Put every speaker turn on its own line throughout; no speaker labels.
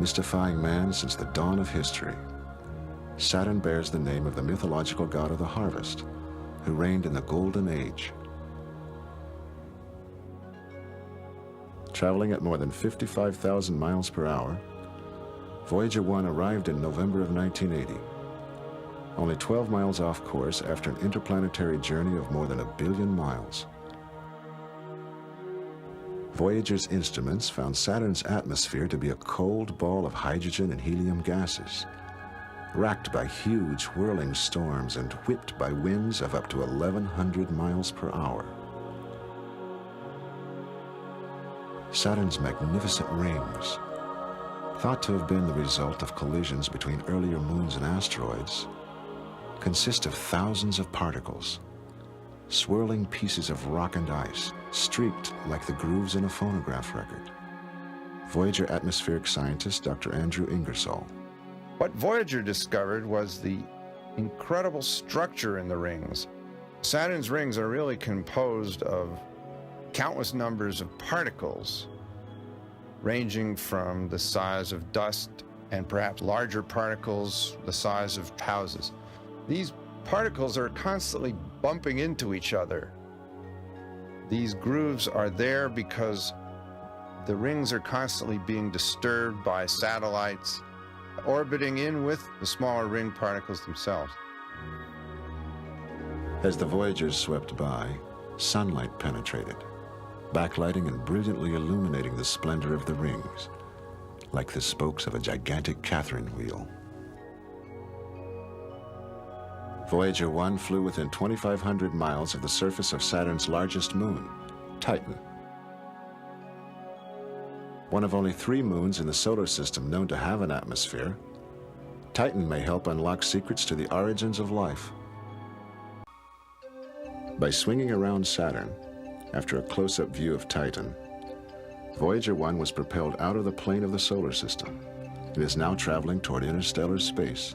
mystifying man since the dawn of history. Saturn bears the name of the mythological god of the harvest, who reigned in the Golden Age. Traveling at more than 55,000 miles per hour, Voyager 1 arrived in November of 1980, only 12 miles off course after an interplanetary journey of more than 1 billion miles. Voyager's instruments found Saturn's atmosphere to be a cold ball of hydrogen and helium gases, racked by huge whirling storms and whipped by winds of up to 1,100 miles per hour. Saturn's magnificent rings, thought to have been the result of collisions between earlier moons and asteroids, consist of thousands of particles, swirling pieces of rock and ice, streaked like the grooves in a phonograph record. Voyager atmospheric scientist Dr. Andrew Ingersoll.
What Voyager discovered was the incredible structure in the rings. Saturn's rings are really composed of countless numbers of particles, ranging from the size of dust and perhaps larger particles the size of houses. These particles are constantly bumping into each other. These grooves are there because the rings are constantly being disturbed by satellites orbiting in with the smaller ring particles themselves.
As the Voyagers swept by, sunlight penetrated, backlighting and brilliantly illuminating the splendor of the rings, like the spokes of a gigantic Catherine wheel. Voyager 1 flew within 2,500 miles of the surface of Saturn's largest moon, Titan. One of only 3 moons in the solar system known to have an atmosphere, Titan may help unlock secrets to the origins of life. By swinging around Saturn, after a close-up view of Titan, Voyager 1 was propelled out of the plane of the solar system and is now traveling toward interstellar space.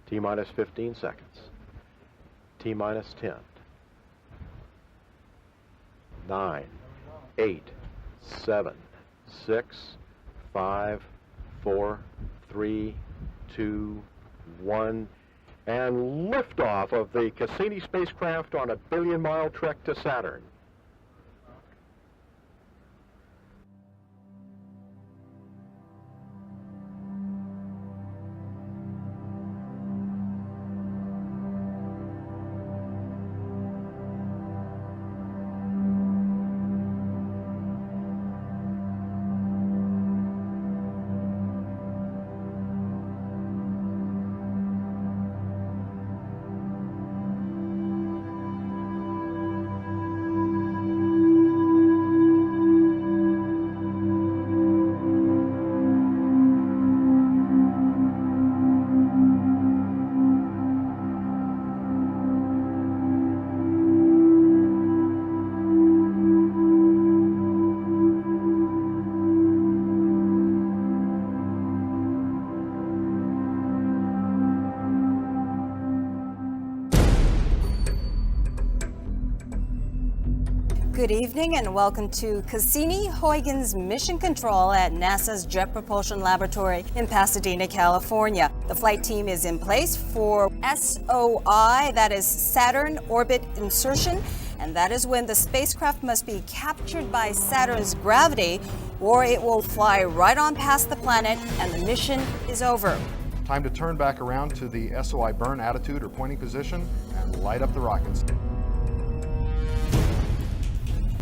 T-minus 15 seconds. T-minus 10. 9, 8, 7, 6, 5, 4, 3, 2, 1, and liftoff of the Cassini spacecraft on a billion-mile trek to Saturn.
Good evening and welcome to Cassini-Huygens Mission Control at NASA's Jet Propulsion Laboratory in Pasadena, California. The flight team is in place for SOI, that is Saturn Orbit Insertion, and that is when the spacecraft must be captured by Saturn's gravity or it will fly right on past the planet and the mission is over.
Time to turn back around to the SOI burn attitude or pointing position and light up the rockets.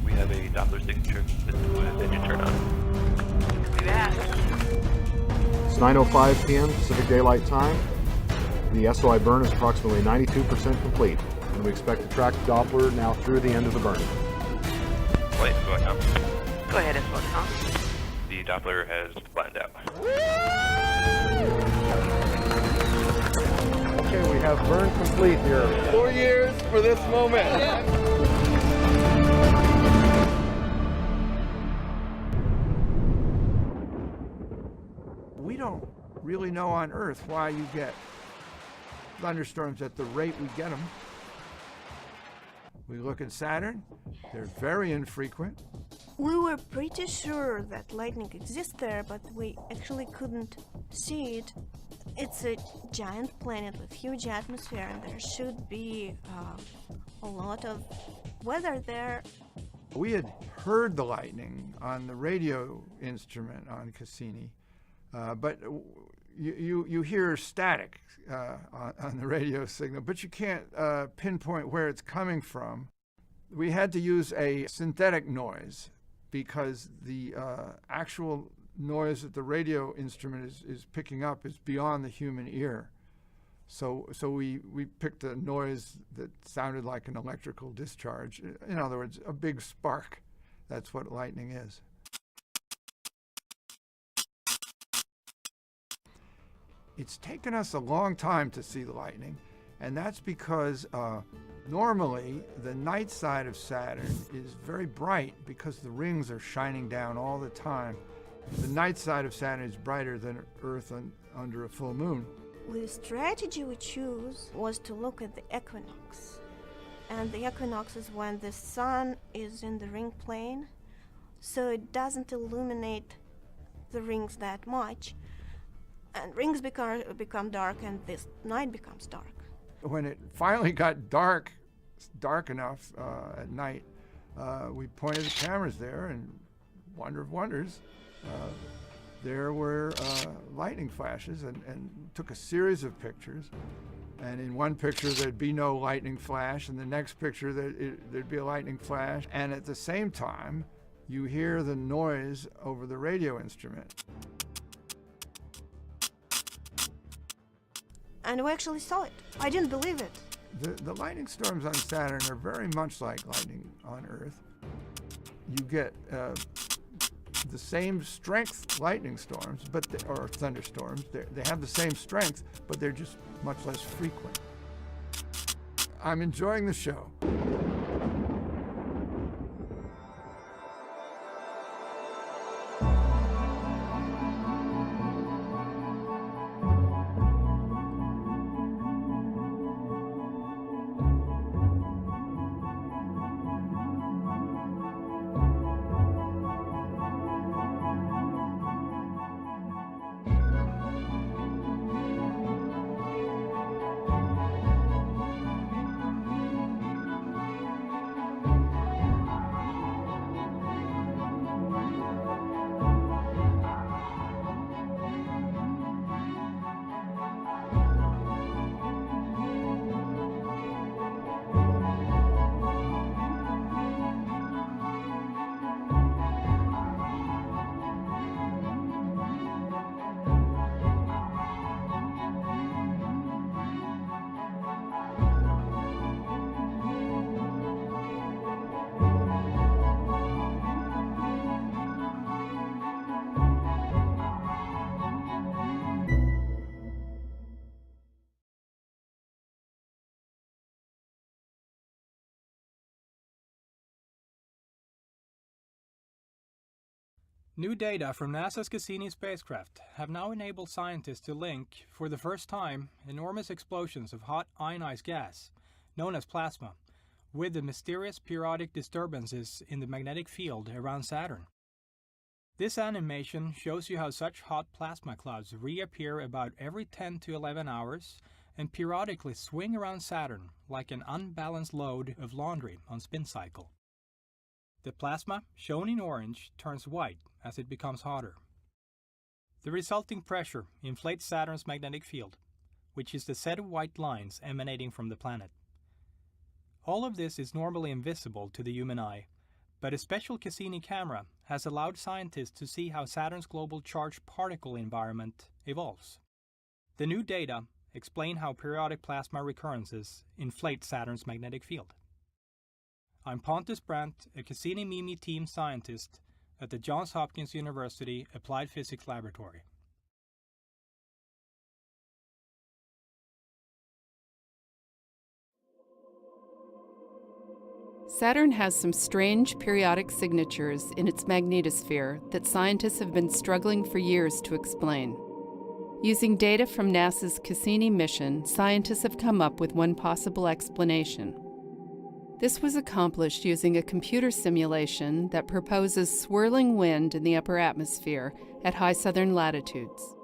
We have a Doppler signature with engine turn on.
Copy that.
It's 9:05 p.m. Pacific Daylight Time. The SOI burn is approximately 92% complete, and we expect to track Doppler now through the end of the burn.
Flight SOI.
Go ahead and slow down.
The Doppler has flattened out.
Okay, we have burn complete here.
4 years for this moment.
really know on Earth why you get thunderstorms at the rate we get them. We look at Saturn, they're very infrequent.
We were pretty sure that lightning exists there, but we actually couldn't see it. It's a giant planet with huge atmosphere, and there should be a lot of weather there.
We had heard the lightning on the radio instrument on Cassini, but you hear static on the radio signal, but you can't pinpoint where it's coming from. We had to use a synthetic noise because the actual noise that the radio instrument is picking up is beyond the human ear. So we picked a noise that sounded like an electrical discharge. In other words, a big spark. That's what lightning is. It's taken us a long time to see the lightning, and that's because normally the night side of Saturn is very bright because the rings are shining down all the time. The night side of Saturn is brighter than Earth under a full moon.
The strategy we chose was to look at the equinox. And the equinox is when the sun is in the ring plane, so it doesn't illuminate the rings that much. And rings become dark, and this night becomes dark.
When it finally got dark enough at night, we pointed the cameras there, and wonder of wonders, there were lightning flashes, and took a series of pictures. And in one picture there'd be no lightning flash, and the next picture there'd be a lightning flash, and at the same time you hear the noise over the radio instrument.
And we actually saw it. I didn't believe it.
The lightning storms on Saturn are very much like lightning on Earth. You get the same strength lightning storms, or thunderstorms. They have the same strength, but they're just much less frequent. I'm enjoying the show.
New data from NASA's Cassini spacecraft have now enabled scientists to link, for the first time, enormous explosions of hot ionized gas, known as plasma, with the mysterious periodic disturbances in the magnetic field around Saturn. This animation shows you how such hot plasma clouds reappear about every 10 to 11 hours and periodically swing around Saturn like an unbalanced load of laundry on spin cycle. The plasma, shown in orange, turns white as it becomes hotter. The resulting pressure inflates Saturn's magnetic field, which is the set of white lines emanating from the planet. All of this is normally invisible to the human eye, but a special Cassini camera has allowed scientists to see how Saturn's global charged particle environment evolves. The new data explain how periodic plasma recurrences inflate Saturn's magnetic field. I'm Pontus Brandt, a Cassini MIMI team scientist at the Johns Hopkins University Applied Physics Laboratory.
Saturn has some strange periodic signatures in its magnetosphere that scientists have been struggling for years to explain. Using data from NASA's Cassini mission, scientists have come up with one possible explanation. This was accomplished using a computer simulation that proposes swirling wind in the upper atmosphere at high southern latitudes.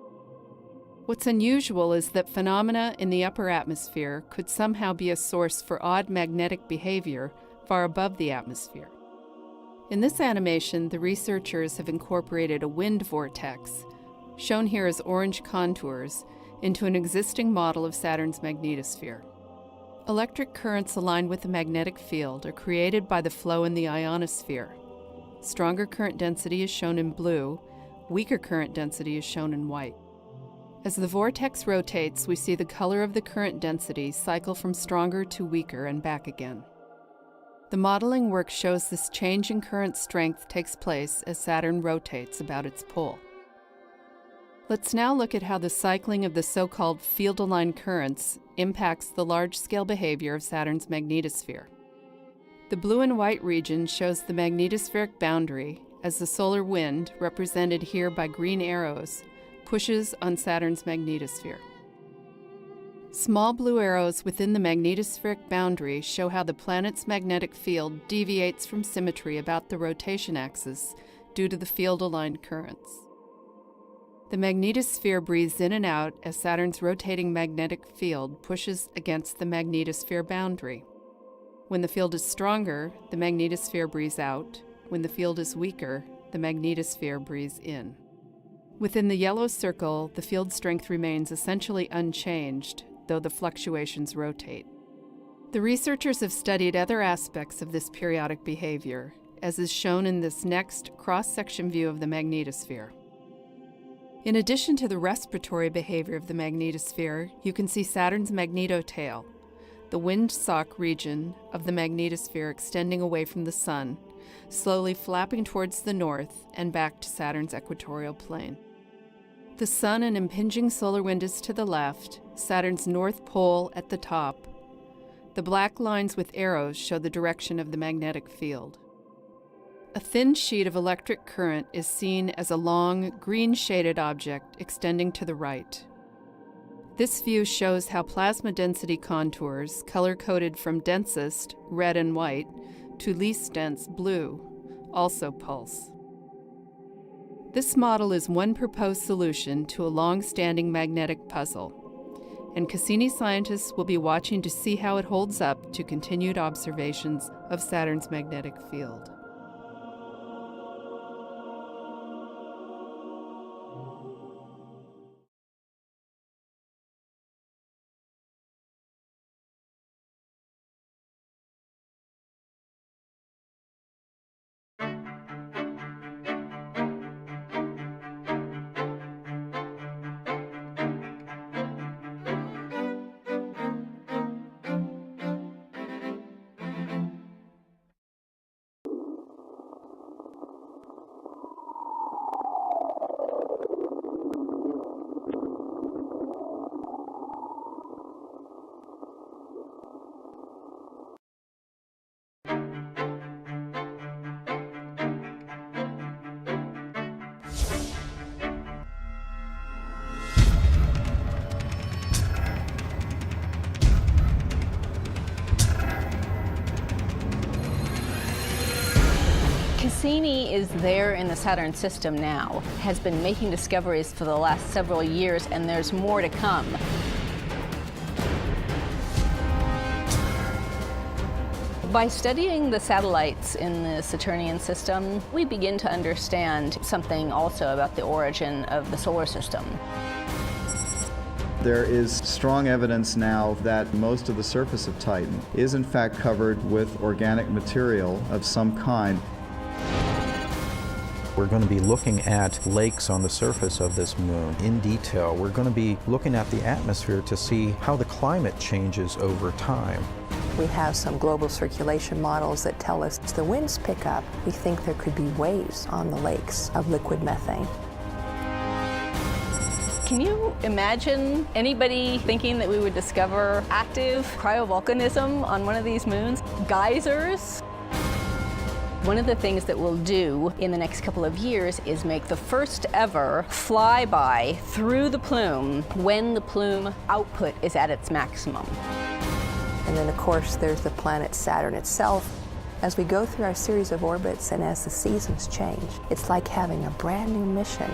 What's unusual is that phenomena in the upper atmosphere could somehow be a source for odd magnetic behavior far above the atmosphere. In this animation, the researchers have incorporated a wind vortex, shown here as orange contours, into an existing model of Saturn's magnetosphere. Electric currents aligned with the magnetic field are created by the flow in the ionosphere. Stronger current density is shown in blue, weaker current density is shown in white. As the vortex rotates, we see the color of the current density cycle from stronger to weaker and back again. The modeling work shows this change in current strength takes place as Saturn rotates about its pole. Let's now look at how the cycling of the so-called field-aligned currents impacts the large-scale behavior of Saturn's magnetosphere. The blue and white region shows the magnetospheric boundary as the solar wind, represented here by green arrows, pushes on Saturn's magnetosphere. Small blue arrows within the magnetospheric boundary show how the planet's magnetic field deviates from symmetry about the rotation axis due to the field-aligned currents. The magnetosphere breathes in and out as Saturn's rotating magnetic field pushes against the magnetosphere boundary. When the field is stronger, the magnetosphere breathes out. When the field is weaker, the magnetosphere breathes in. Within the yellow circle, the field strength remains essentially unchanged, though the fluctuations rotate. The researchers have studied other aspects of this periodic behavior, as is shown in this next cross-section view of the magnetosphere. In addition to the respiratory behavior of the magnetosphere, you can see Saturn's magnetotail, the windsock region of the magnetosphere extending away from the Sun, slowly flapping towards the north and back to Saturn's equatorial plane. The Sun and impinging solar wind is to the left, Saturn's north pole at the top. The black lines with arrows show the direction of the magnetic field. A thin sheet of electric current is seen as a long, green-shaded object extending to the right. This view shows how plasma density contours, color-coded from densest, red and white, to least dense, blue, also pulse. This model is one proposed solution to a long-standing magnetic puzzle, and Cassini scientists will be watching to see how it holds up to continued observations of Saturn's magnetic field.
Cassini is there in the Saturn system now, has been making discoveries for the last several years, and there's more to come. By studying the satellites in the Saturnian system, we begin to understand something also about the origin of the solar system.
There is strong evidence now that most of the surface of Titan is in fact covered with organic material of some kind.
We're going to be looking at lakes on the surface of this moon in detail. We're going to be looking at the atmosphere to see how the climate changes over time.
We have some global circulation models that tell us as the winds pick up, we think there could be waves on the lakes of liquid methane.
Can you imagine anybody thinking that we would discover active cryovolcanism on one of these moons? Geysers? One of the things that we'll do in the next couple of years is make the first ever flyby through the plume when the plume output is at its maximum.
And then, of course, there's the planet Saturn itself. As we go through our series of orbits and as the seasons change, it's like having a brand new mission.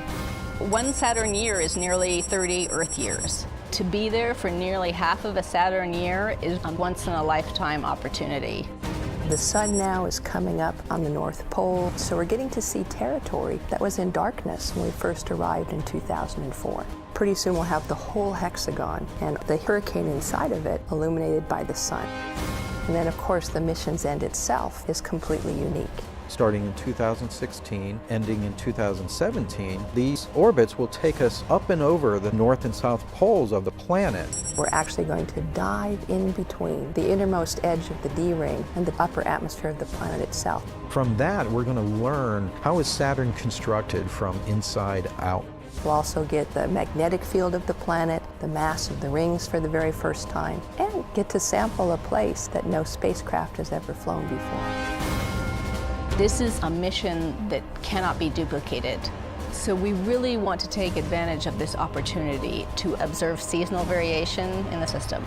One Saturn year is nearly 30 Earth years. To be there for nearly half of a Saturn year is a once-in-a-lifetime opportunity.
The sun now is coming up on the North Pole, so we're getting to see territory that was in darkness when we first arrived in 2004. Pretty soon we'll have the whole hexagon and the hurricane inside of it illuminated by the sun. And then, of course, the mission's end itself is completely unique.
Starting in 2016, ending in 2017, these orbits will take us up and over the north and south poles of the planet.
We're actually going to dive in between the innermost edge of the D-ring and the upper atmosphere of the planet itself.
From that, we're going to learn how is Saturn constructed from inside out.
We'll also get the magnetic field of the planet, the mass of the rings for the very first time, and get to sample a place that no spacecraft has ever flown before.
This is a mission that cannot be duplicated. So we really want to take advantage of this opportunity to observe seasonal variation in the system.